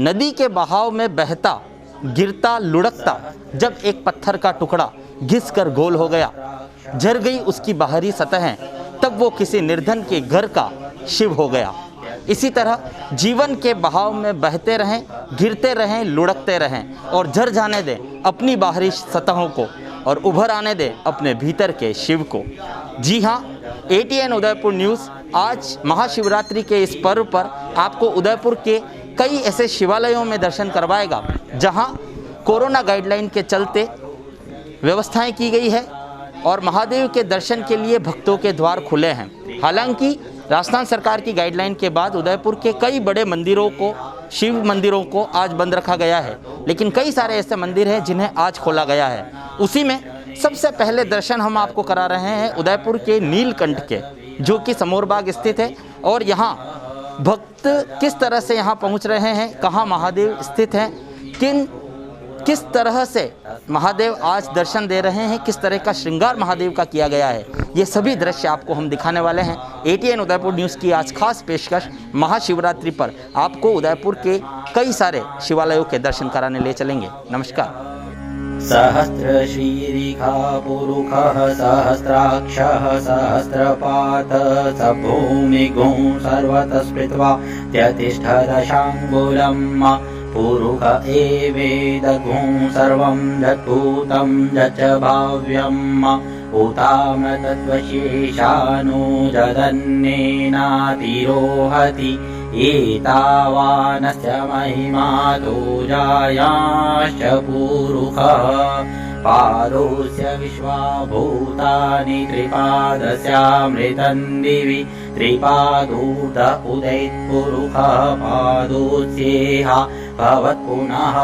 नदी के बहाव में बहता, गिरता, लुढ़कता, जब एक पत्थर का टुकड़ा घिस कर गोल हो गया, झर गई उसकी बाहरी सतहें, तब वो किसी निर्धन के घर का शिव हो गया। इसी तरह जीवन के बहाव में बहते रहें, गिरते रहें, लुढ़कते रहें और झर जाने दें अपनी बाहरी सतहों को और उभर आने दें अपने भीतर के शिव को। जी हाँ, ATN उदयपुर न्यूज़ आज महाशिवरात्रि के इस पर्व पर आपको उदयपुर के कई ऐसे शिवालयों में दर्शन करवाएगा जहां कोरोना गाइडलाइन के चलते व्यवस्थाएं की गई है और महादेव के दर्शन के लिए भक्तों के द्वार खुले हैं। हालांकि राजस्थान सरकार की गाइडलाइन के बाद उदयपुर के कई बड़े मंदिरों को, शिव मंदिरों को आज बंद रखा गया है, लेकिन कई सारे ऐसे मंदिर हैं जिन्हें आज खोला गया है। उसी में सबसे पहले दर्शन हम आपको करा रहे हैं उदयपुर के नीलकंठ के, जो कि समोरबाग स्थित है। और यहाँ भक्त किस तरह से यहाँ पहुँच रहे हैं, कहाँ महादेव स्थित हैं, किस तरह से महादेव आज दर्शन दे रहे हैं, किस तरह का श्रृंगार महादेव का किया गया है, ये सभी दृश्य आपको हम दिखाने वाले हैं। ATN उदयपुर न्यूज़ की आज खास पेशकश महाशिवरात्रि पर आपको उदयपुर के कई सारे शिवालयों के दर्शन कराने ले चलेंगे। नमस्कार। सहस्रशीरिखा पुरुषः सहस्राक्षः सहस्रपात स भूमिगुं सर्वतः स्मृत्वा त्यतिष्ठदशाङ्गुलम् पुरुष एवेदगुं सर्वं यद्भूतं यच्च भाव्यम् उतामतत्त्वशेषानो जदन्येनातिरोहति एतावानस्य महिमा तु जायाश्च पुरुषः पादोऽस्य विश्वाभूतानि त्रिपादस्यामृतं दिवि त्रिपादूत उदैत्पुरुषः पादोऽस्येह भवत्पुनः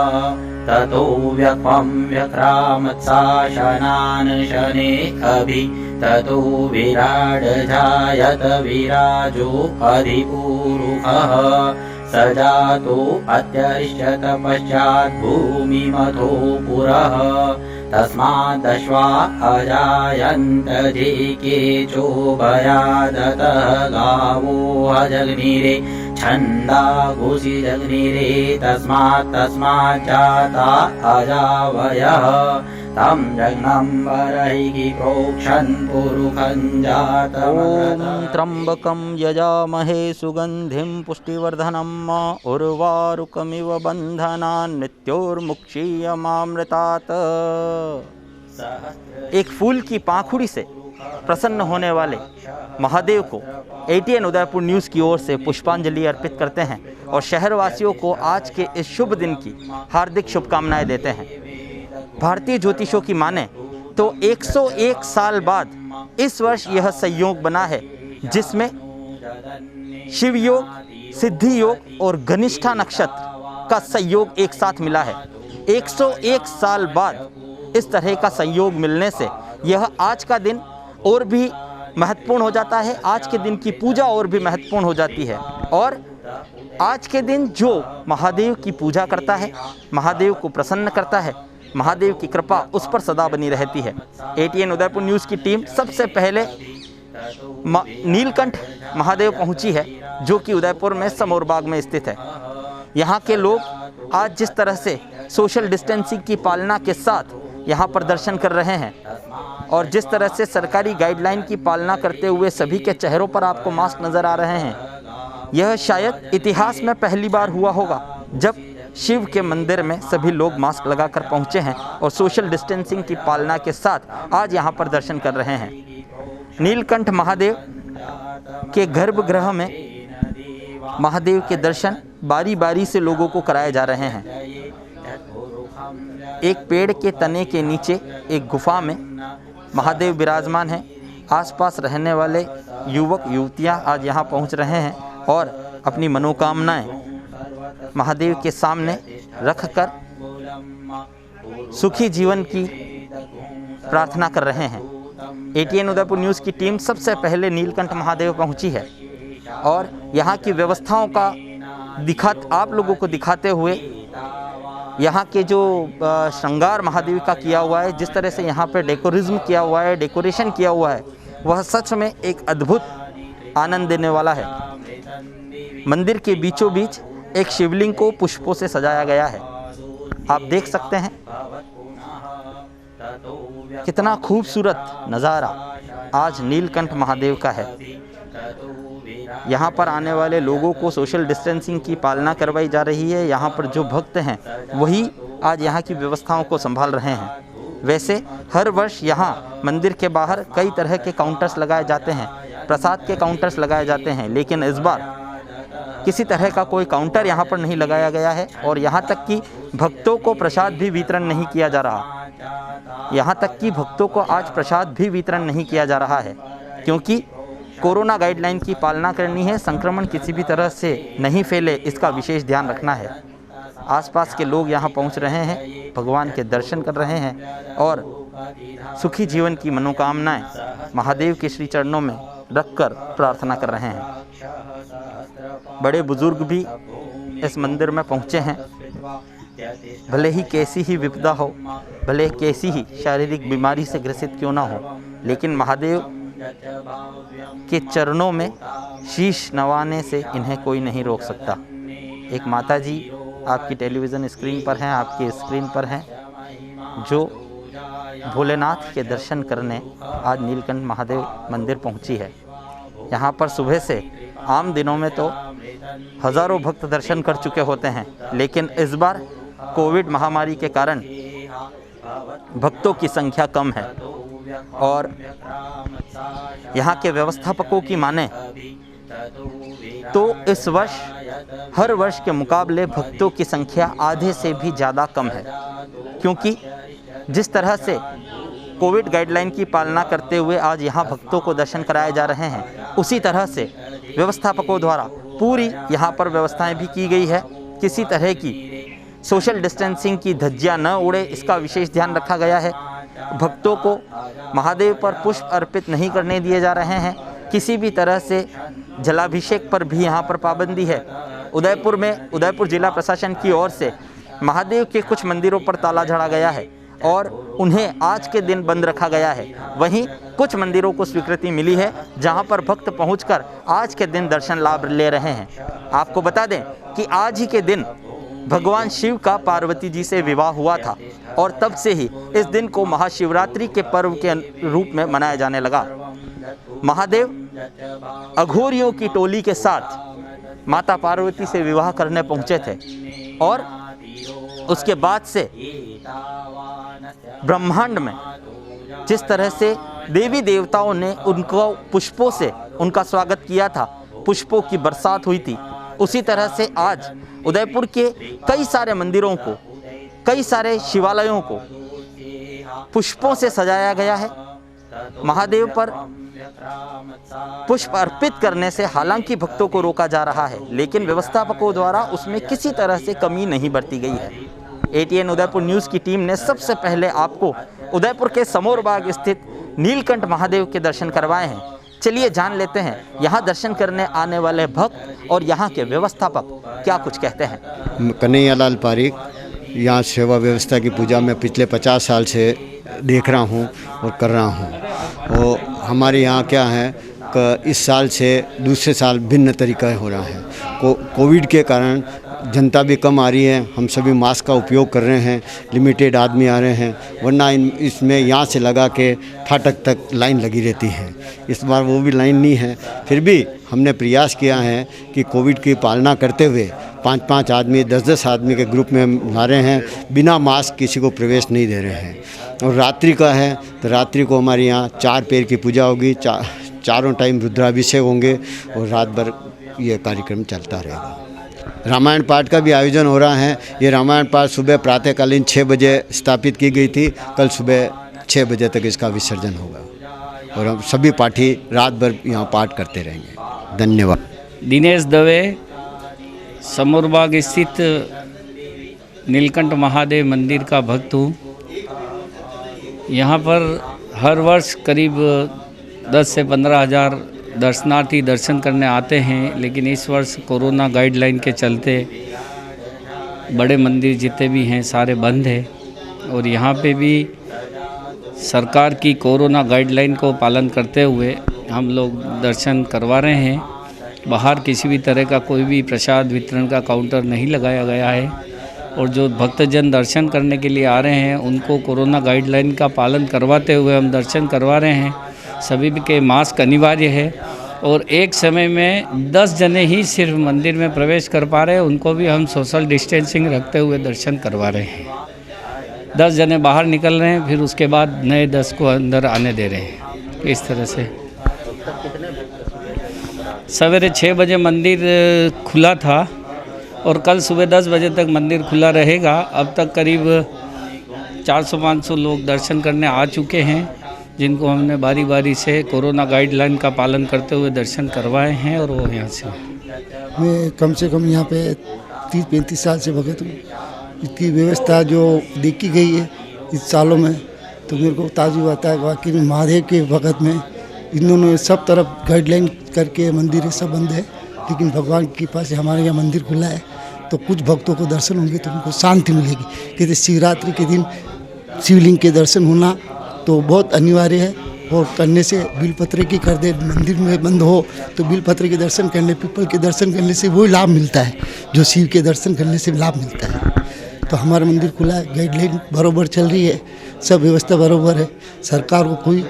ततो व्यक्वं व्यक्रामत्साशनान् शने अभि ततो विराड जायत विराजो अधिपुरुषः स जातो अत्यरिष्यत पश्चात् भूमिमथो पुरः तस्मादश्वा अजायन्त जेकेचो भयादतः गावो अजग्निरे छन्दागुषि जग्निरे तस्मात् जाता अजावयः तं जग्नं वरैः प्रोक्षन् पुरुषं जातमनः। त्र्यम्बकं यजामहे सुगन्धिं पुष्टिवर्धनम् उर्वारुकमिव बन्धनान् मृत्योर्मुक्षीयमामृतात्। एक फूल की पाखुड़ी से प्रसन्न होने वाले महादेव को ATN उदयपुर न्यूज़ की ओर से पुष्पांजलि अर्पित करते हैं और शहरवासियों को आज के इस शुभ दिन की हार्दिक शुभकामनाएं देते हैं। भारतीय ज्योतिषों की माने तो 101 साल बाद इस वर्ष यह संयोग बना है जिसमें शिव योग, सिद्धि योग और घनिष्ठा नक्षत्र का संयोग एक साथ मिला है। 101 साल बाद इस तरह का संयोग मिलने से यह आज का दिन और भी महत्वपूर्ण हो जाता है। आज के दिन की पूजा और भी महत्वपूर्ण हो जाती है और आज के दिन जो महादेव की पूजा करता है, महादेव को प्रसन्न करता है, महादेव की कृपा उस पर सदा बनी रहती है। ATN उदयपुर न्यूज़ की टीम सबसे पहले नीलकंठ महादेव पहुंची है, जो कि उदयपुर में समोरबाग में स्थित है। यहाँ के लोग आज जिस तरह से सोशल डिस्टेंसिंग की पालना के साथ यहाँ पर दर्शन कर रहे हैं और जिस तरह से सरकारी गाइडलाइन की पालना करते हुए सभी के चेहरों पर आपको मास्क नज़र आ रहे हैं, यह शायद इतिहास में पहली बार हुआ होगा जब शिव के मंदिर में सभी लोग मास्क लगाकर पहुँचे हैं और सोशल डिस्टेंसिंग की पालना के साथ आज यहाँ पर दर्शन कर रहे हैं। नीलकंठ महादेव के गर्भगृह में महादेव के दर्शन बारी बारी से लोगों को कराए जा रहे हैं। एक पेड़ के तने के नीचे एक गुफा में महादेव विराजमान हैं। आसपास रहने वाले युवक युवतियां आज यहां पहुंच रहे हैं और अपनी मनोकामनाएं महादेव के सामने रखकर सुखी जीवन की प्रार्थना कर रहे हैं। ATN उदयपुर न्यूज़ की टीम सबसे पहले नीलकंठ महादेव पहुंची है और यहाँ की व्यवस्थाओं का आप लोगों को दिखाते हुए यहाँ के जो श्रृंगार महादेव का किया हुआ है, जिस तरह से यहाँ पे डेकोरिज्म किया हुआ है, डेकोरेशन किया हुआ है, वह सच में एक अद्भुत आनंद देने वाला है। मंदिर के बीचों बीच एक शिवलिंग को पुष्पों से सजाया गया है। आप देख सकते हैं कितना खूबसूरत नज़ारा आज नीलकंठ महादेव का है। यहाँ पर आने वाले लोगों को सोशल डिस्टेंसिंग की पालना करवाई जा रही है। यहाँ पर जो भक्त हैं वही आज यहाँ की व्यवस्थाओं को संभाल रहे हैं। वैसे हर वर्ष यहाँ मंदिर के बाहर कई तरह के काउंटर्स लगाए जाते हैं, प्रसाद के काउंटर्स लगाए जाते हैं, लेकिन इस बार किसी तरह का कोई काउंटर यहाँ पर नहीं लगाया गया है और यहाँ तक कि भक्तों को प्रसाद भी वितरण नहीं किया जा रहा। यहाँ तक कि भक्तों को आज प्रसाद भी वितरण नहीं किया जा रहा है, क्योंकि कोरोना गाइडलाइन की पालना करनी है। संक्रमण किसी भी तरह से नहीं फैले, इसका विशेष ध्यान रखना है। आसपास के लोग यहाँ पहुँच रहे हैं, भगवान के दर्शन कर रहे हैं और सुखी जीवन की मनोकामनाएं महादेव के श्री चरणों में रखकर प्रार्थना कर रहे हैं। बड़े बुजुर्ग भी इस मंदिर में पहुँचे हैं। भले ही कैसी ही विपदा हो, भले कैसी ही शारीरिक बीमारी से ग्रसित क्यों ना हो, लेकिन महादेव के चरणों में शीश नवाने से इन्हें कोई नहीं रोक सकता। एक माता जी आपकी टेलीविज़न स्क्रीन पर हैं, आपकी स्क्रीन पर हैं, जो भोलेनाथ के दर्शन करने आज नीलकंठ महादेव मंदिर पहुंची है। यहाँ पर सुबह से आम दिनों में तो हज़ारों भक्त दर्शन कर चुके होते हैं, लेकिन इस बार कोविड महामारी के कारण भक्तों की संख्या कम है और यहाँ के व्यवस्थापकों की माने तो इस वर्ष हर वर्ष के मुकाबले भक्तों की संख्या आधे से भी ज़्यादा कम है, क्योंकि जिस तरह से कोविड गाइडलाइन की पालना करते हुए आज यहाँ भक्तों को दर्शन कराए जा रहे हैं, उसी तरह से व्यवस्थापकों द्वारा पूरी यहाँ पर व्यवस्थाएं भी की गई है। किसी तरह की सोशल डिस्टेंसिंग की धज्जियाँ न उड़े, इसका विशेष ध्यान रखा गया है। भक्तों को महादेव पर पुष्प अर्पित नहीं करने दिए जा रहे हैं। किसी भी तरह से जलाभिषेक पर भी यहाँ पर पाबंदी है। उदयपुर जिला प्रशासन की ओर से महादेव के कुछ मंदिरों पर ताला जड़ा गया है और उन्हें आज के दिन बंद रखा गया है। वहीं कुछ मंदिरों को स्वीकृति मिली है, जहां पर भक्त पहुंचकर आज के दिन दर्शन लाभ ले रहे हैं। आपको बता दें कि आज ही के दिन भगवान शिव का पार्वती जी से विवाह हुआ था और तब से ही इस दिन को महाशिवरात्रि के पर्व के रूप में मनाया जाने लगा। महादेव अघोरियों की टोली के साथ माता पार्वती से विवाह करने पहुंचे थे और उसके बाद से ब्रह्मांड में जिस तरह से देवी देवताओं ने उनको पुष्पों से उनका स्वागत किया था, पुष्पों की बरसात हुई थी, उसी तरह से आज उदयपुर के कई सारे मंदिरों को, कई सारे शिवालयों को पुष्पों से सजाया गया है। महादेव पर पुष्प अर्पित करने से हालांकि भक्तों को रोका जा रहा है, लेकिन व्यवस्थापकों द्वारा उसमें किसी तरह से कमी नहीं बरती गई है। ATN उदयपुर न्यूज़ की टीम ने सबसे पहले आपको उदयपुर के समोर बाग स्थित नीलकंठ महादेव के दर्शन करवाए हैं। चलिए जान लेते हैं यहाँ दर्शन करने आने वाले भक्त और यहाँ के व्यवस्थापक क्या कुछ कहते हैं। कन्हैयालाल पारीक, यहाँ सेवा व्यवस्था की पूजा में पिछले 50 साल से देख रहा हूँ और कर रहा हूँ। और हमारे यहाँ क्या है कि इस साल से दूसरे साल भिन्न तरीका हो रहा है। कोविड के कारण जनता भी कम आ रही है, हम सभी मास्क का उपयोग कर रहे हैं, लिमिटेड आदमी आ रहे हैं, वरना इसमें यहाँ से लगा के फाटक तक लाइन लगी रहती है। इस बार वो भी लाइन नहीं है। फिर भी हमने प्रयास किया है कि कोविड की पालना करते हुए 5-5 आदमी, 10-10 आदमी के ग्रुप में ला रहे हैं, बिना मास्क किसी को प्रवेश नहीं दे रहे हैं। और रात्रि का है तो रात्रि को हमारे यहाँ 4 पैर की पूजा होगी, चारों टाइम रुद्राभिषेक होंगे और रात भर ये कार्यक्रम चलता रहेगा। रामायण पाठ का भी आयोजन हो रहा है। ये रामायण पाठ सुबह प्रातःकालीन 6 बजे स्थापित की गई थी, कल सुबह 6 बजे तक इसका विसर्जन होगा और हम सभी पाठी रात भर यहाँ पाठ करते रहेंगे। धन्यवाद। दिनेश दवे, समोरबाग स्थित नीलकंठ महादेव मंदिर का भक्त हूँ। यहाँ पर हर वर्ष करीब 10 से 15 हज़ार दर्शनार्थी दर्शन करने आते हैं, लेकिन इस वर्ष कोरोना गाइडलाइन के चलते बड़े मंदिर जितने भी हैं सारे बंद हैं और यहाँ पे भी सरकार की कोरोना गाइडलाइन को पालन करते हुए हम लोग दर्शन करवा रहे हैं। बाहर किसी भी तरह का कोई भी प्रसाद वितरण का काउंटर नहीं लगाया गया है। और जो भक्तजन दर्शन करने के लिए आ रहे हैं उनको कोरोना गाइडलाइन का पालन करवाते हुए हम दर्शन करवा रहे हैं। सभी के मास्क अनिवार्य है और एक समय में 10 जने ही सिर्फ मंदिर में प्रवेश कर पा रहे हैं, उनको भी हम सोशल डिस्टेंसिंग रखते हुए दर्शन करवा रहे हैं। 10 जने बाहर निकल रहे हैं, फिर उसके बाद नए 10 को अंदर आने दे रहे हैं। इस तरह से सवेरे 6 बजे मंदिर खुला था और कल सुबह 10 बजे तक मंदिर खुला रहेगा। अब तक करीब 400-500 लोग दर्शन करने आ चुके हैं, जिनको हमने बारी बारी से कोरोना गाइडलाइन का पालन करते हुए दर्शन करवाए हैं। और वो यहाँ से मैं कम से कम यहाँ पे 30-35 साल से भगत हूँ। इसकी व्यवस्था जो देखी गई है इस सालों में, तो मेरे को ताजुब आता है वाकई में महादेव के भगत में इन्होंने सब तरफ गाइडलाइन करके मंदिर सब बंद है, लेकिन भगवान की कृपा से हमारे यहाँ मंदिर खुला है तो कुछ भक्तों को दर्शन होंगे तो उनको शांति मिलेगी। कहते शिवरात्रि के दिन शिवलिंग के दर्शन होना तो बहुत अनिवार्य है और करने से बिलपत्र की कर दे, मंदिर में बंद हो तो बिलपत्र के दर्शन करने, पीपल के दर्शन करने से वही लाभ मिलता है जो शिव के दर्शन करने से लाभ मिलता है। तो हमारा मंदिर खुला है, गाइडलाइन बराबर चल रही है, सब व्यवस्था बराबर है, सरकार को कोई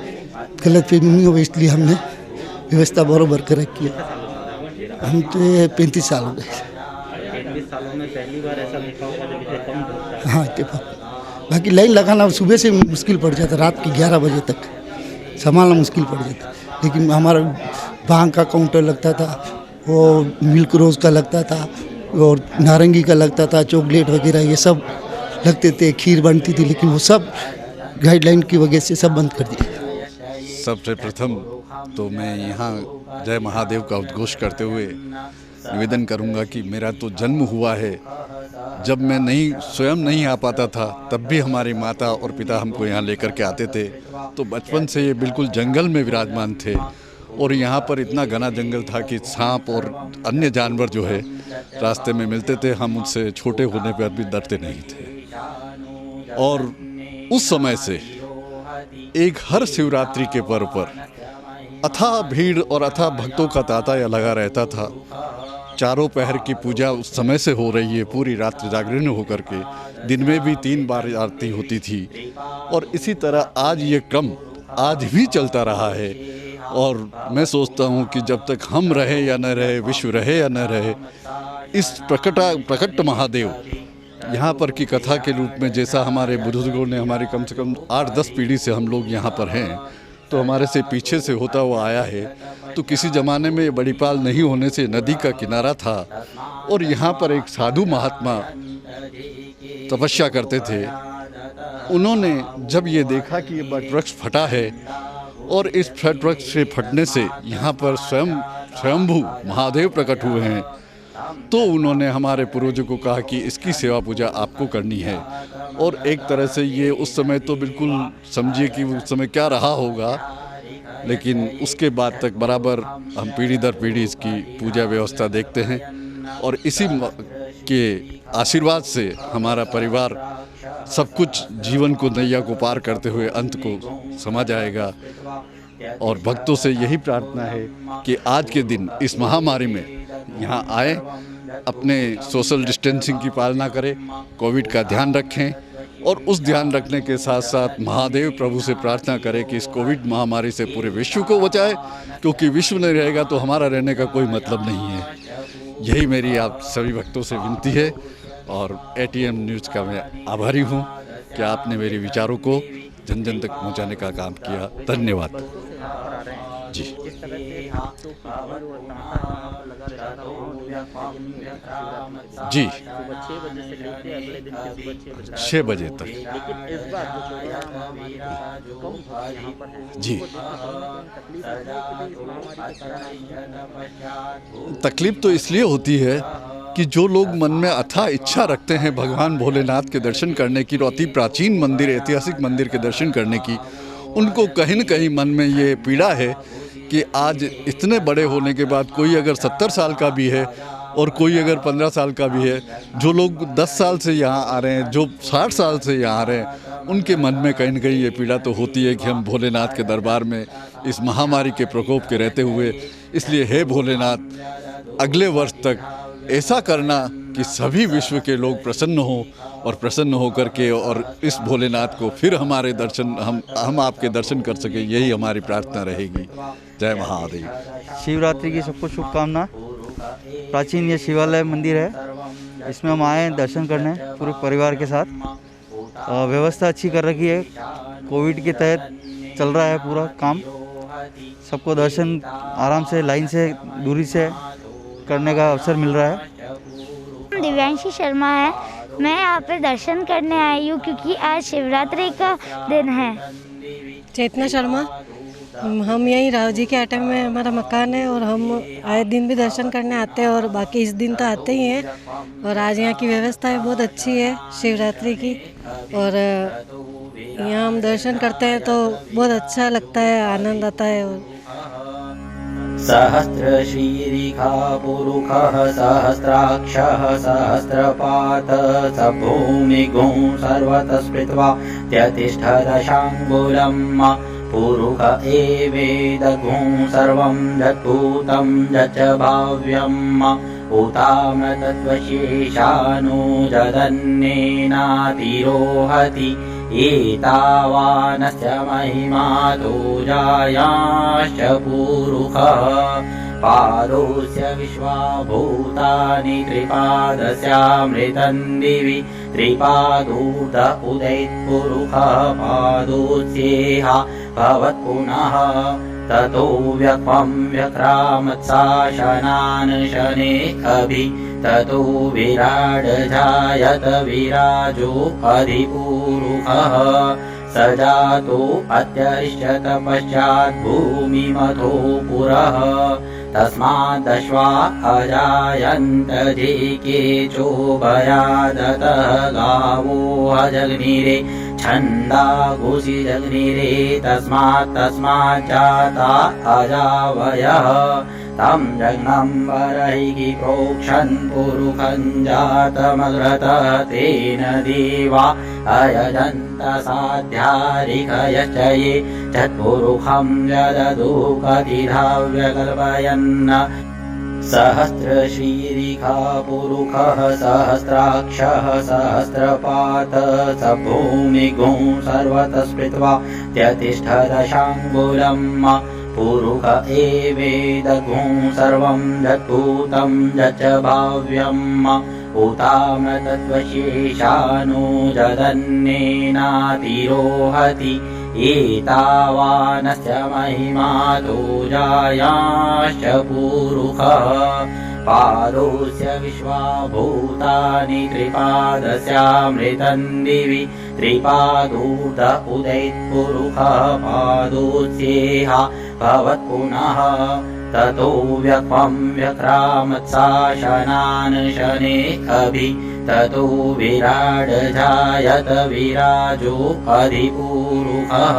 गलतफहमी नहीं हो, इसलिए हमने व्यवस्था बराबर कर रखी है। हम तो 35 साल हो गए। 35 सालों में पहली बार ऐसा देखा होगा जब इतने कम भक्त। हाँ इत्तेफाक। बाकी लाइन लगाना सुबह से मुश्किल पड़ जाता, रात के 11 बजे तक संभालना मुश्किल पड़ जाता। लेकिन हमारा भांग का काउंटर लगता था, वो मिल्क रोज़ का लगता था और नारंगी का लगता था, चॉकलेट वगैरह ये सब लगते थे, खीर बनती थी, लेकिन वो सब गाइडलाइन की वजह से सब बंद कर दिया। सबसे प्रथम तो मैं यहाँ जय महादेव का उद्घोष करते हुए निवेदन करूँगा कि मेरा तो जन्म हुआ है, जब मैं स्वयं नहीं आ पाता था तब भी हमारी माता और पिता हमको यहाँ लेकर के आते थे। तो बचपन से ये बिल्कुल जंगल में विराजमान थे और यहाँ पर इतना घना जंगल था कि सांप और अन्य जानवर जो है रास्ते में मिलते थे, हम उनसे छोटे होने पर भी डरते नहीं थे। और उस समय से एक हर शिवरात्रि के पर्व पर अथाह भीड़ और अथाह भक्तों का तांता लगा रहता था। चारों पहर की पूजा उस समय से हो रही है, पूरी रात जागरण होकर के, दिन में भी 3 बार आरती होती थी। और इसी तरह आज ये क्रम आज भी चलता रहा है। और मैं सोचता हूँ कि जब तक हम रहे या न रहे, विश्व रहे या न रहे, इस प्रकट महादेव यहाँ पर की कथा के रूप में, जैसा हमारे बुजुर्गों ने, हमारी कम से कम 8-10 पीढ़ी से हम लोग यहाँ पर हैं, तो हमारे से पीछे से होता हुआ आया है। तो किसी ज़माने में बड़ीपाल नहीं होने से नदी का किनारा था और यहाँ पर एक साधु महात्मा तपस्या करते थे। उन्होंने जब ये देखा कि ये वटवृक्ष फटा है और इस वटवृक्ष से फटने से यहाँ पर स्वयंभू महादेव प्रकट हुए हैं, तो उन्होंने हमारे पूर्वजों को कहा कि इसकी सेवा पूजा आपको करनी है। और एक तरह से ये उस समय तो बिल्कुल समझिए कि उस समय क्या रहा होगा, लेकिन उसके बाद तक बराबर हम पीढ़ी दर पीढ़ी इसकी पूजा व्यवस्था देखते हैं। और इसी के आशीर्वाद से हमारा परिवार सब कुछ जीवन को नैया को पार करते हुए अंत को समझ आएगा। और भक्तों से यही प्रार्थना है कि आज के दिन इस महामारी में यहाँ आए, अपने सोशल डिस्टेंसिंग की पालना करें, कोविड का ध्यान रखें और उस ध्यान रखने के साथ साथ महादेव प्रभु से प्रार्थना करें कि इस कोविड महामारी से पूरे विश्व को बचाए, क्योंकि विश्व नहीं रहेगा तो हमारा रहने का कोई मतलब नहीं है। यही मेरी आप सभी भक्तों से विनती है और ATM न्यूज़ का मैं आभारी हूँ कि आपने मेरे विचारों को जन जन तक पहुँचाने का काम किया। धन्यवाद जी। जी 6 बजे तक। जी तकलीफ तो इसलिए होती है कि जो लोग मन में अथाह इच्छा रखते हैं भगवान भोलेनाथ के दर्शन करने की, अति प्राचीन मंदिर, ऐतिहासिक मंदिर के दर्शन करने की, उनको कहीं न कहीं मन में ये पीड़ा है कि आज इतने बड़े होने के बाद कोई अगर 70 साल का भी है और कोई अगर 15 साल का भी है, जो लोग 10 साल से यहाँ आ रहे हैं, जो 60 साल से यहाँ आ रहे हैं, उनके मन में कहीं न कहीं ये पीड़ा तो होती है कि हम भोलेनाथ के दरबार में इस महामारी के प्रकोप के रहते हुए, इसलिए हे भोलेनाथ अगले वर्ष तक ऐसा करना कि सभी विश्व के लोग प्रसन्न हों और प्रसन्न होकर के और इस भोलेनाथ को फिर हमारे दर्शन हम आपके दर्शन कर सकें, यही हमारी प्रार्थना रहेगी। जय महादेव। शिवरात्रि की सबको शुभकामना। प्राचीन ये शिवालय मंदिर है, इसमें हम आए हैं दर्शन करने पूरे परिवार के साथ। व्यवस्था अच्छी कर रखी है, कोविड के तहत चल रहा है पूरा काम। सबको दर्शन आराम से लाइन से दूरी से करने का अवसर मिल रहा है। दिव्यांशी शर्मा है, मैं यहाँ पे दर्शन करने आई हूँ क्योंकि आज शिवरात्रि का दिन है। चेतना शर्मा, हम यहीं राव जी के आटे में हमारा मकान है और हम आए दिन भी दर्शन करने आते हैं और बाकी इस दिन तो आते ही हैं। और आज यहाँ की व्यवस्था है बहुत अच्छी है शिवरात्रि की, और यहाँ हम दर्शन करते हैं तो बहुत अच्छा लगता है, आनंद आता है। सहस्रशीरिखा पुरुषः सहस्राक्षः सहस्रपात स भूमिगुं सर्वतः स्मृत्वा त्यतिष्ठदशाङ्गुलम् पुरुष एवेदगुं सर्वं यद्भूतं यच्च भाव्यम् उतामतत्त्वशेषानो जदन्येनातिरोहति एतावानस्य महिमा तु जायाश्च पुरुषः पादोऽस्य विश्वाभूतानि त्रिपादस्यामृतं दिवि त्रिपादूर्ध उदैत्पुरुषः पादोऽस्येह भवत्पुनः ततो व्यक्वं व्यक्रामत्साशनान् शने अभि ततो विराडजायत विराजो अधिपुरुषः स जातो अत्यरिष्यत पश्चात् भूमिमथो पुरः तस्मादश्वा अजायन्त जेकेचो भयादतः गावो अजग्निरे छन्दागुषि जग्निरे तस्मात् जाता अजावयः तं जघ्नं वरैः प्रोक्षन् पुरुषं जातमग्रतः तेन देवा अयजन्त साध्यारिकयश्च ये तत्पुरुषं जददु कतिधा व्यकल्पयन् सहस्रशीरिखा पुरुषः सहस्राक्षः सहस्रपात स भूमिगुं सर्वतः स्मृत्वा त्यतिष्ठदशाङ्गुलम् पुरुष एवेदगुं सर्वं यद्भूतं यच्च भाव्यम् उतामतत्त्वशेषानो जदन्येनातिरोहति एतावानस्य महिमा तु जायाश्च पुरुषः पादोऽस्य विश्वाभूतानि त्रिपादस्यामृतं दिवि त्रिपादूर्ध उदैत्पुरुषः पादोऽस्येह भवत्पुनः ततो व्यक्वं व्यक्रामत्साशनान् शने अभि ततो विराडजायत विराजो अधिपुरुषः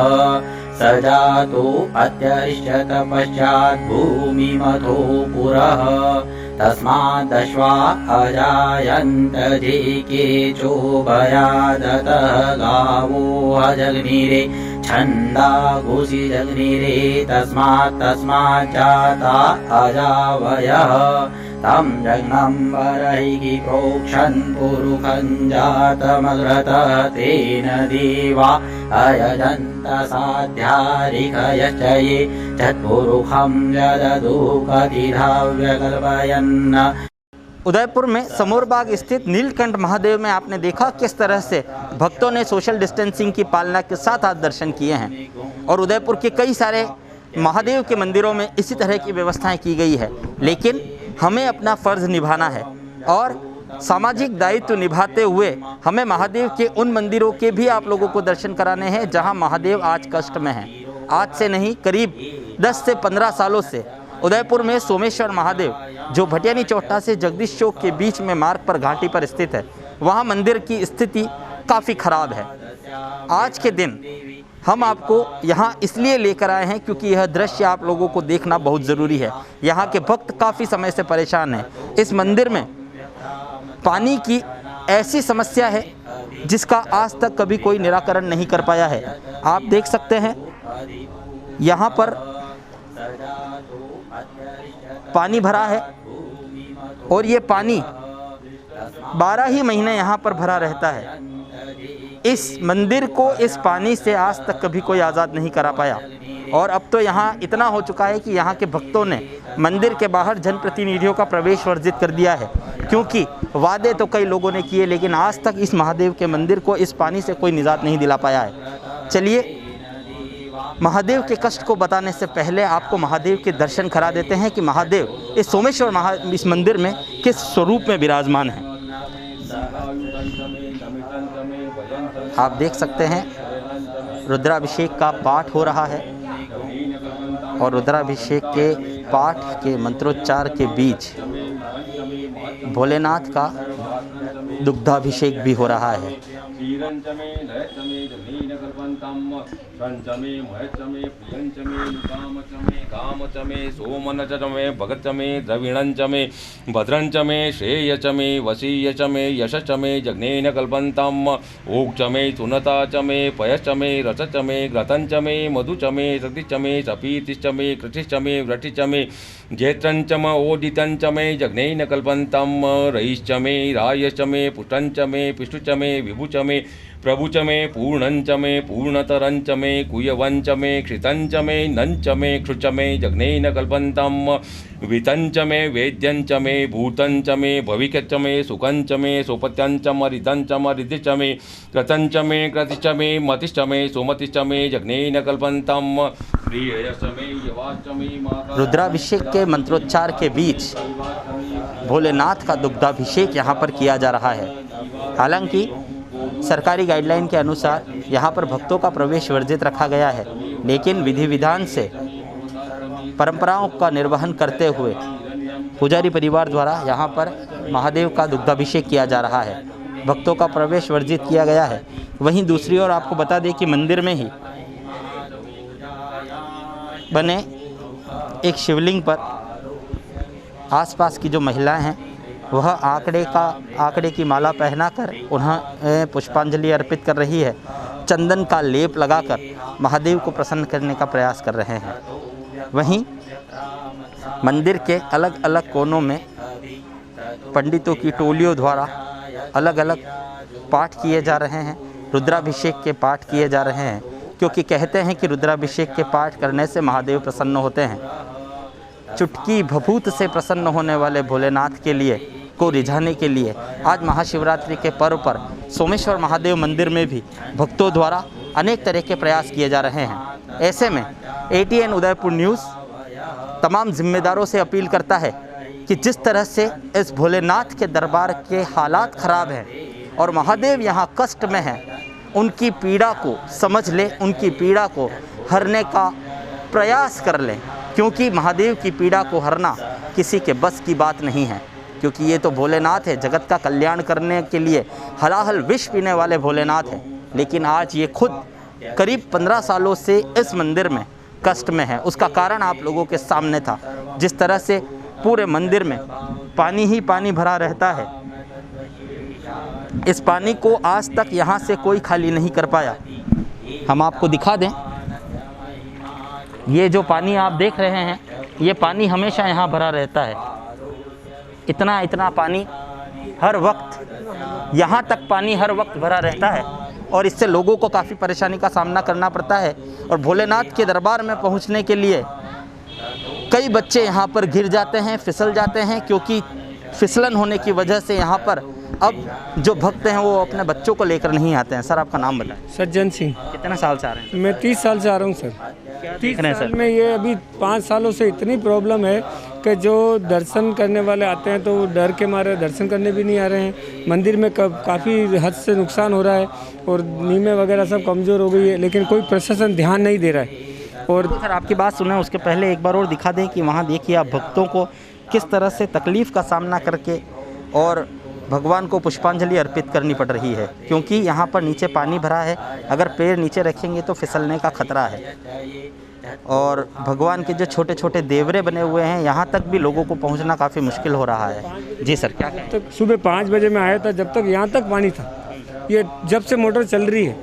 स जातो अत्यरिष्यत पश्चात् भूमिमथो पुरः तस्मादश्वा अजायन्त जेकेचो भयादतः गावो अजग्निरे छन्दागुषि जग्निरे तस्मात् जाता अजावयः तं जघ्नं वरैः प्रोक्षन् पुरुषं जातमग्रतः तेन देवा अयजन्त साध्यारिकयश्च ये तत्पुरुषं जददु कतिधा व्यकल्पयन्। उदयपुर में समोरबाग स्थित नीलकंठ महादेव में आपने देखा किस तरह से भक्तों ने सोशल डिस्टेंसिंग की पालना के साथ आज दर्शन किए हैं, और उदयपुर के कई सारे महादेव के मंदिरों में इसी तरह की व्यवस्थाएं की गई है। लेकिन हमें अपना फ़र्ज़ निभाना है और सामाजिक दायित्व निभाते हुए हमें महादेव के उन मंदिरों के भी आप लोगों को दर्शन कराने हैं जहां महादेव आज कष्ट में हैं। आज से नहीं, करीब 10 से 15 सालों से उदयपुर में सोमेश्वर महादेव, जो भटियानी चौटा से जगदीश चौक के बीच में मार्ग पर घाटी पर स्थित है, वहाँ मंदिर की स्थिति काफ़ी ख़राब है। आज के दिन हम आपको यहाँ इसलिए लेकर आए हैं क्योंकि यह दृश्य आप लोगों को देखना बहुत ज़रूरी है। यहाँ के भक्त काफ़ी समय से परेशान हैं। इस मंदिर में पानी की ऐसी समस्या है जिसका आज तक कभी कोई निराकरण नहीं कर पाया है। आप देख सकते हैं यहाँ पर पानी भरा है और ये पानी 12 ही महीने यहाँ पर भरा रहता है। इस मंदिर को इस पानी से आज तक कभी कोई आज़ाद नहीं करा पाया और अब तो यहाँ इतना हो चुका है कि यहाँ के भक्तों ने मंदिर के बाहर जनप्रतिनिधियों का प्रवेश वर्जित कर दिया है, क्योंकि वादे तो कई लोगों ने किए लेकिन आज तक इस महादेव के मंदिर को इस पानी से कोई निजात नहीं दिला पाया है। चलिए महादेव के कष्ट को बताने से पहले आपको महादेव के दर्शन करा देते हैं कि महादेव इस सोमेश्वर इस मंदिर में किस स्वरूप में विराजमान है। आप देख सकते हैं रुद्राभिषेक का पाठ हो रहा है और रुद्राभिषेक के पाठ के मंत्रोच्चार के बीच भोलेनाथ का दुग्धाभिषेक भी हो रहा है। भद्रंचमे श्रेयचमे वसीयचमे यशचमे जग्नेन कल्पन्तं ओक्षमे सुनता चमे पयश्चमे रसचमे ग्रथंचमे मधुचमे सतिचमे सपीतिश्चमे कृतिश्चमे व्रटिचमे जेत्रंचम ओदितंचमे जग्नेन कल्पन्तं रयिश्चमे रायश्चमे पुष्टंचमे पिष्टुचमे विभुचमे प्रभुचमे पूर्णंचमे पूर्णतरंचमे कुयवंचमे क्षितंचमे नंचमे क्षुचमे जग्नेन कल्पन्तं वितंचमे वेद्यंचमे भूतंचमे भविकचमे सुखंचमे सोपत्यंचम रिदिचमे कृतंचमे कृतिचमे मतिश्चमे सुमतिश्चमे जग्नेन कल्पन्तं प्रिययचमे यवाचमे। रुद्राभिषेक के मंत्रोच्चार के बीच भोलेनाथ का दुग्धाभिषेक यहाँ पर किया जा रहा है। हालांकि सरकारी गाइडलाइन के अनुसार यहाँ पर भक्तों का प्रवेश वर्जित रखा गया है, लेकिन विधि विधान से परंपराओं का निर्वहन करते हुए पुजारी परिवार द्वारा यहाँ पर महादेव का दुग्धाभिषेक किया जा रहा है। भक्तों का प्रवेश वर्जित किया गया है। वहीं दूसरी ओर आपको बता दें कि मंदिर में ही बने एक शिवलिंग पर आसपास की जो महिलाएं हैं वह आंकड़े की माला पहनाकर उन्हें पुष्पांजलि अर्पित कर रही है। चंदन का लेप लगाकर महादेव को प्रसन्न करने का प्रयास कर रहे हैं। वहीं मंदिर के अलग अलग कोनों में पंडितों की टोलियों द्वारा अलग अलग पाठ किए जा रहे हैं। रुद्राभिषेक के पाठ किए जा रहे हैं, क्योंकि कहते हैं कि रुद्राभिषेक के पाठ करने से महादेव प्रसन्न होते हैं। चुटकी भभूत से प्रसन्न होने वाले भोलेनाथ के लिए को रिझाने के लिए आज महाशिवरात्रि के पर्व पर सोमेश्वर महादेव मंदिर में भी भक्तों द्वारा अनेक तरह के प्रयास किए जा रहे हैं। ऐसे में ATN उदयपुर न्यूज़ तमाम जिम्मेदारों से अपील करता है कि जिस तरह से इस भोलेनाथ के दरबार के हालात ख़राब हैं और महादेव यहाँ कष्ट में हैं, उनकी पीड़ा को समझ लें, उनकी पीड़ा को हरने का प्रयास कर लें, क्योंकि महादेव की पीड़ा को हरना किसी के बस की बात नहीं है। क्योंकि ये तो भोलेनाथ है, जगत का कल्याण करने के लिए हलाहल विष पीने वाले भोलेनाथ हैं, लेकिन आज ये खुद करीब 15 सालों से इस मंदिर में कष्ट में है। उसका कारण आप लोगों के सामने था। जिस तरह से पूरे मंदिर में पानी ही पानी भरा रहता है, इस पानी को आज तक यहाँ से कोई खाली नहीं कर पाया। हम आपको दिखा दें, ये जो पानी आप देख रहे हैं, ये पानी हमेशा यहाँ भरा रहता है। इतना पानी हर वक्त, यहाँ तक पानी हर वक्त भरा रहता है और इससे लोगों को काफ़ी परेशानी का सामना करना पड़ता है। और भोलेनाथ के दरबार में पहुँचने के लिए कई बच्चे यहाँ पर गिर जाते हैं, फिसल जाते हैं, क्योंकि फिसलन होने की वजह से यहाँ पर अब जो भक्त हैं वो अपने बच्चों को लेकर नहीं आते हैं। सर, आपका नाम बताएं। सज्जन सिंह। कितने साल से आ रहे हैं? मैं 30 साल से आ रहा हूँ सर। 30 साल में ये अभी 5 सालों से इतनी प्रॉब्लम है कि जो दर्शन करने वाले आते हैं तो वो डर के मारे दर्शन करने भी नहीं आ रहे हैं। मंदिर में काफ़ी हद से नुकसान हो रहा है और नीमें वगैरह सब कमज़ोर हो गई है, लेकिन कोई प्रशासन ध्यान नहीं दे रहा है। और तो सर, आपकी बात सुने उसके पहले एक बार और दिखा दें कि वहाँ देखिए आप भक्तों को किस तरह से तकलीफ़ का सामना करके और भगवान को पुष्पांजलि अर्पित करनी पड़ रही है, क्योंकि यहाँ पर नीचे पानी भरा है। अगर पैर नीचे रखेंगे तो फिसलने का खतरा है। और भगवान के जो छोटे छोटे देवरे बने हुए हैं, यहाँ तक भी लोगों को पहुँचना काफ़ी मुश्किल हो रहा है। जी सर, क्या कहें? तो सुबह 5 बजे में आया था, जब तक यहाँ तक पानी था ये जब से मोटर चल रही है,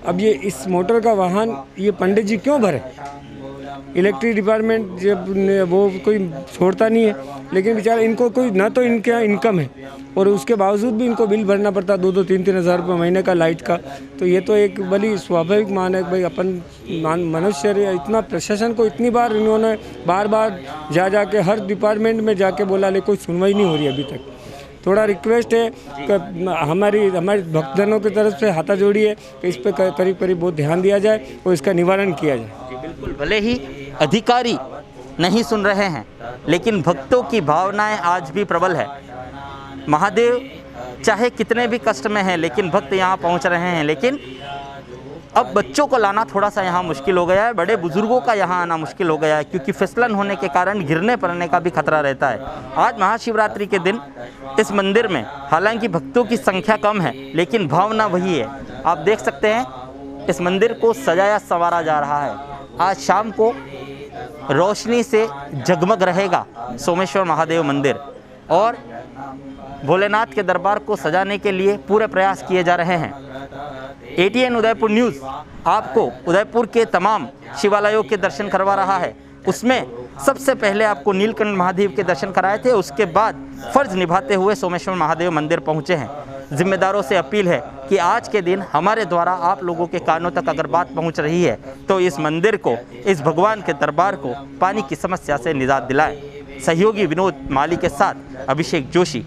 अब ये इस मोटर का वाहन ये पंडित जी क्यों भरे? इलेक्ट्रिक डिपार्टमेंट जब वो कोई छोड़ता नहीं है, लेकिन बेचारा इनको कोई ना तो इनका इनकम है और उसके बावजूद भी इनको बिल भरना पड़ता 2-2, 3-3 हज़ार रुपये महीने का लाइट का। तो ये तो एक बड़ी स्वाभाविक मान है भाई, अपन मनुष्य इतना प्रशासन को इतनी बार इन्होंने बार जा के हर डिपार्टमेंट में जाके बोला, ले कोई सुनवाई नहीं हो रही अभी तक। थोड़ा रिक्वेस्ट है कि हमारे भक्तजनों की तरफ से हाथा जोड़ी है कि इस पर करीब बहुत ध्यान दिया जाए और इसका निवारण किया जाए। बिल्कुल, भले ही अधिकारी नहीं सुन रहे हैं, लेकिन भक्तों की भावनाएं आज भी प्रबल है। महादेव चाहे कितने भी कष्ट में हैं, लेकिन भक्त यहाँ पहुँच रहे हैं। लेकिन अब बच्चों को लाना थोड़ा सा यहाँ मुश्किल हो गया है, बड़े बुजुर्गों का यहाँ आना मुश्किल हो गया है, क्योंकि फिसलन होने के कारण गिरने पड़ने का भी खतरा रहता है। आज महाशिवरात्रि के दिन इस मंदिर में हालांकि भक्तों की संख्या कम है, लेकिन भावना वही है। आप देख सकते हैं इस मंदिर को सजाया संवारा जा रहा है। आज शाम को रोशनी से जगमग रहेगा सोमेश्वर महादेव मंदिर, और भोलेनाथ के दरबार को सजाने के लिए पूरे प्रयास किए जा रहे हैं। ATN उदयपुर न्यूज़ आपको उदयपुर के तमाम शिवालयों के दर्शन करवा रहा है। उसमें सबसे पहले आपको नीलकंठ महादेव के दर्शन कराए थे, उसके बाद फर्ज निभाते हुए सोमेश्वर महादेव मंदिर पहुंचे हैं। जिम्मेदारों से अपील है कि आज के दिन हमारे द्वारा आप लोगों के कानों तक अगर बात पहुंच रही है तो इस मंदिर को, इस भगवान के दरबार को पानी की समस्या से निजात दिलाएं। सहयोगी विनोद माली के साथ अभिषेक जोशी।